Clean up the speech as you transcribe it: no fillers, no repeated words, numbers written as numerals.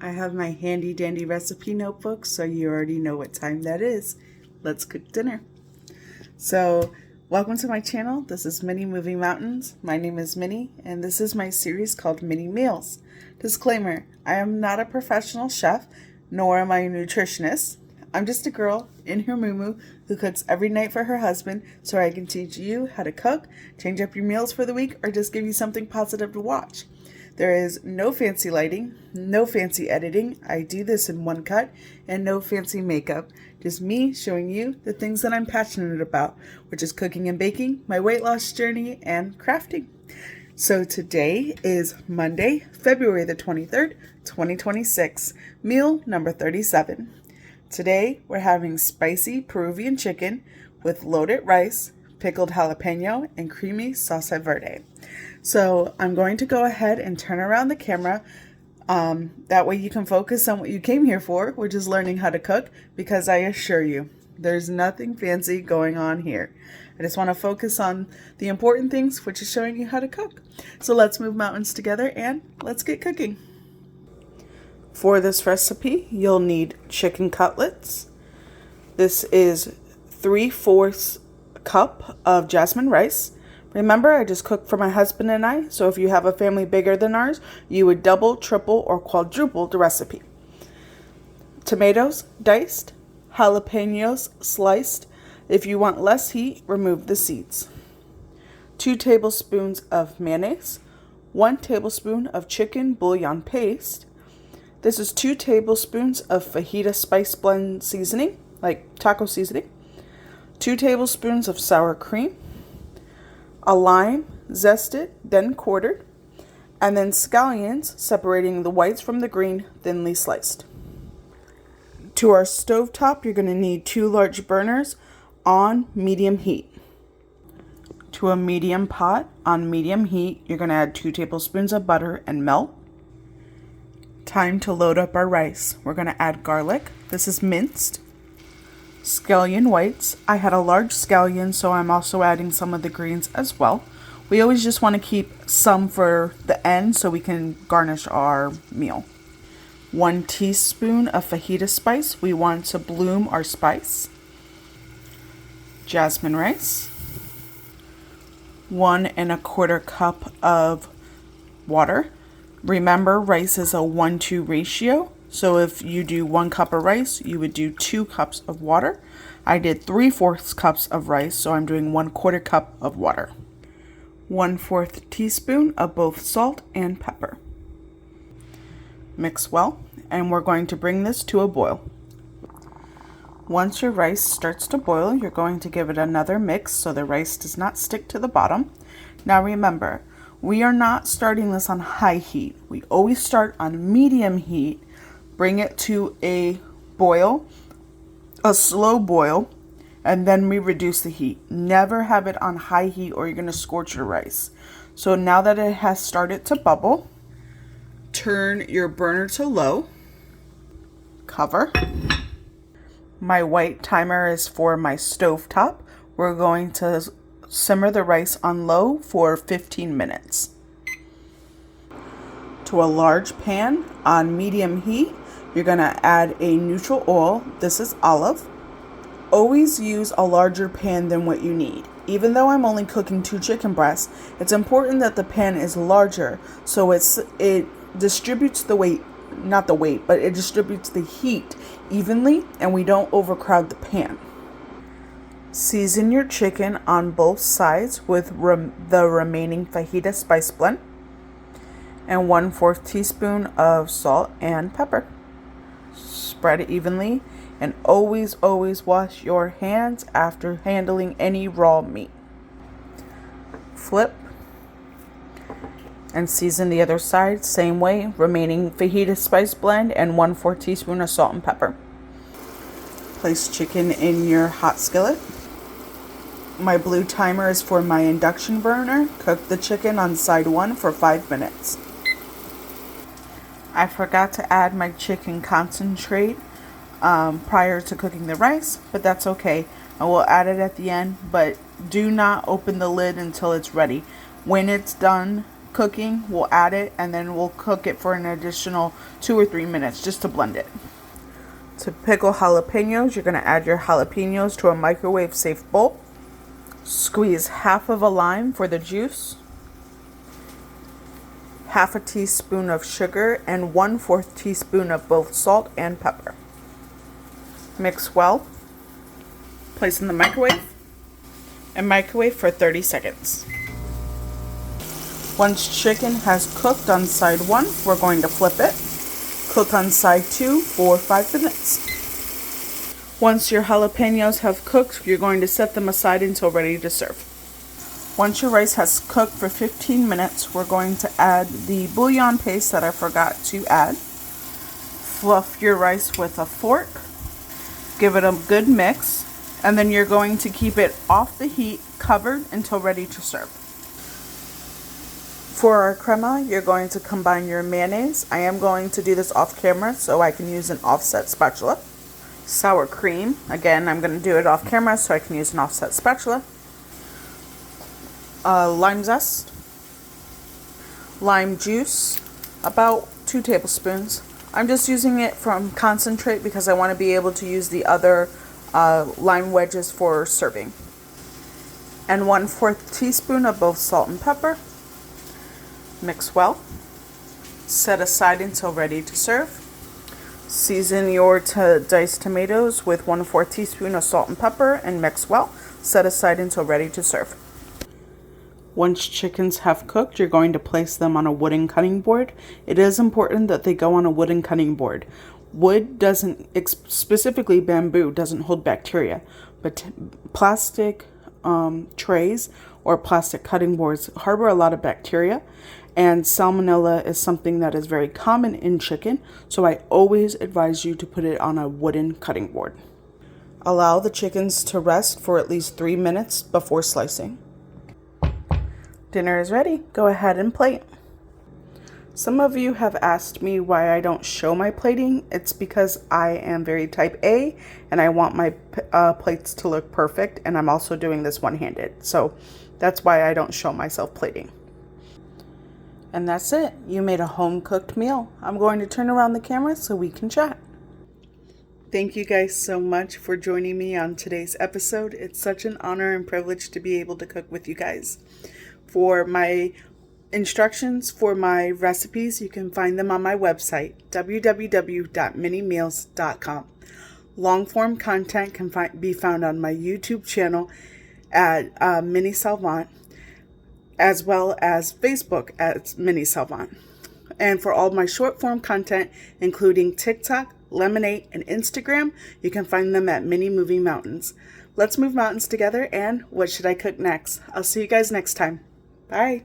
I have my handy dandy recipe notebook, so you already know what time that is. Let's cook dinner. So, welcome to my channel. This is Minnie Moving Mountains. My name is Minnie, and this is my series called Mini Meals. Disclaimer, I am not a professional chef, nor am I a nutritionist. I'm just a girl in her muumuu who cooks every night for her husband so I can teach you how to cook, change up your meals for the week, or just give you something positive to watch. There is no fancy lighting, no fancy editing. I do this in one cut, and no fancy makeup. Just me showing you the things that I'm passionate about, which is cooking and baking, my weight loss journey, and crafting. So today is Monday, February the 23rd, 2026, meal number 37. Today we're having spicy Peruvian chicken with loaded rice, pickled jalapeno, and creamy salsa verde. So I'm going to go ahead and turn around the camera. That way you can focus on what you came here for, which is learning how to cook, because I assure you, there's nothing fancy going on here. I just want to focus on the important things, which is showing you how to cook. So let's move mountains together and let's get cooking. For this recipe, you'll need chicken cutlets. This is 3/4 cup of jasmine rice. Remember, I just cooked for my husband and I, so if you have a family bigger than ours, you would double, triple, or quadruple the recipe. Tomatoes diced, jalapenos sliced. If you want less heat, remove the seeds. 2 tablespoons of mayonnaise, 1 tablespoon of chicken bouillon paste. This is 2 tablespoons of fajita spice blend seasoning, like taco seasoning, 2 tablespoons of sour cream, a lime, zested, then quartered, and then scallions, separating the whites from the green, thinly sliced. To our stovetop, you're going to need 2 large burners on medium heat. To a medium pot on medium heat, you're going to add 2 tablespoons of butter and melt. Time to load up our rice. We're going to add garlic. This is minced. Scallion whites. I had a large scallion, so I'm also adding some of the greens as well. We always just want to keep some for the end so we can garnish our meal. 1 teaspoon of fajita spice. We want to bloom our spice. Jasmine rice. 1 1/4 cup of water. Remember, rice is a 1-2 ratio. So if you do 1 cup of rice, you would do 2 cups of water. I did 3/4 cups of rice, so I'm doing 1/4 cup of water. 1/4 teaspoon of both salt and pepper. Mix well, and we're going to bring this to a boil. Once your rice starts to boil, you're going to give it another mix so the rice does not stick to the bottom. Now remember, we are not starting this on high heat. We always start on medium heat. Bring it to a boil, a slow boil, and then we reduce the heat. Never have it on high heat or you're going to scorch your rice. So now that it has started to bubble, turn your burner to low, cover. My white timer is for my stovetop. We're going to simmer the rice on low for 15 minutes. To a large pan on medium heat, you're going to add a neutral oil. This is olive. Always use a larger pan than what you need. Even though I'm only cooking 2 chicken breasts, it's important that the pan is larger so it distributes the weight, not the weight, but it distributes the heat evenly and we don't overcrowd the pan. Season your chicken on both sides with the remaining fajita spice blend and 1/4 teaspoon of salt and pepper. Spread it evenly and always wash your hands after handling any raw meat. Flip and season the other side same way, remaining fajita spice blend and 1/4 teaspoon of salt and pepper. Place chicken in your hot skillet. My blue timer is for my induction burner. Cook the chicken on side 1 for 5 minutes. I forgot to add my chicken concentrate prior to cooking the rice, but that's okay. I will add it at the end, but do not open the lid until it's ready. When it's done cooking, we'll add it, and then we'll cook it for an additional 2 or 3 minutes just to blend it. To pickle jalapenos, you're going to add your jalapenos to a microwave-safe bowl. Squeeze half of a lime for the juice, half a teaspoon of sugar, and 1/4 teaspoon of both salt and pepper. Mix well. Place in the microwave and microwave for 30 seconds. Once chicken has cooked on side 1, we're going to flip it. Cook on side 2 for 5 minutes. Once your jalapenos have cooked, you're going to set them aside until ready to serve. Once your rice has cooked for 15 minutes, we're going to add the bouillon paste that I forgot to add. Fluff your rice with a fork. Give it a good mix, and then you're going to keep it off the heat, covered, until ready to serve. For our crema, you're going to combine your mayonnaise. I am going to do this off camera so I can use an offset spatula. Sour cream, again, I'm going to do it off camera so I can use an offset spatula. Lime zest, lime juice, about 2 tablespoons. I'm just using it from concentrate because I want to be able to use the other lime wedges for serving. And 1/4 teaspoon of both salt and pepper. Mix well. Set aside until ready to serve. Season your diced tomatoes with 1/4 teaspoon of salt and pepper and mix well. Set aside until ready to serve. Once chickens have cooked, you're going to place them on a wooden cutting board. It is important that they go on a wooden cutting board. Wood doesn't, specifically bamboo, doesn't hold bacteria, but plastic trays or plastic cutting boards harbor a lot of bacteria, and salmonella is something that is very common in chicken, so I always advise you to put it on a wooden cutting board. Allow the chickens to rest for at least 3 minutes before slicing. Dinner is ready. Go ahead and plate. Some of you have asked me why I don't show my plating. It's because I am very type A and I want my plates to look perfect, and I'm also doing this one-handed. So that's why I don't show myself plating. And that's it. You made a home-cooked meal. I'm going to turn around the camera so we can chat. Thank you guys so much for joining me on today's episode. It's such an honor and privilege to be able to cook with you guys. For my instructions for my recipes, you can find them on my website, www.minimeals.com. Long-form content can be found on my YouTube channel at Mini Salvant, as well as Facebook at Mini Salvant. And for all my short-form content, including TikTok, Lemonade, and Instagram, you can find them at Mini Moving Mountains. Let's move mountains together, and what should I cook next? I'll see you guys next time. Bye.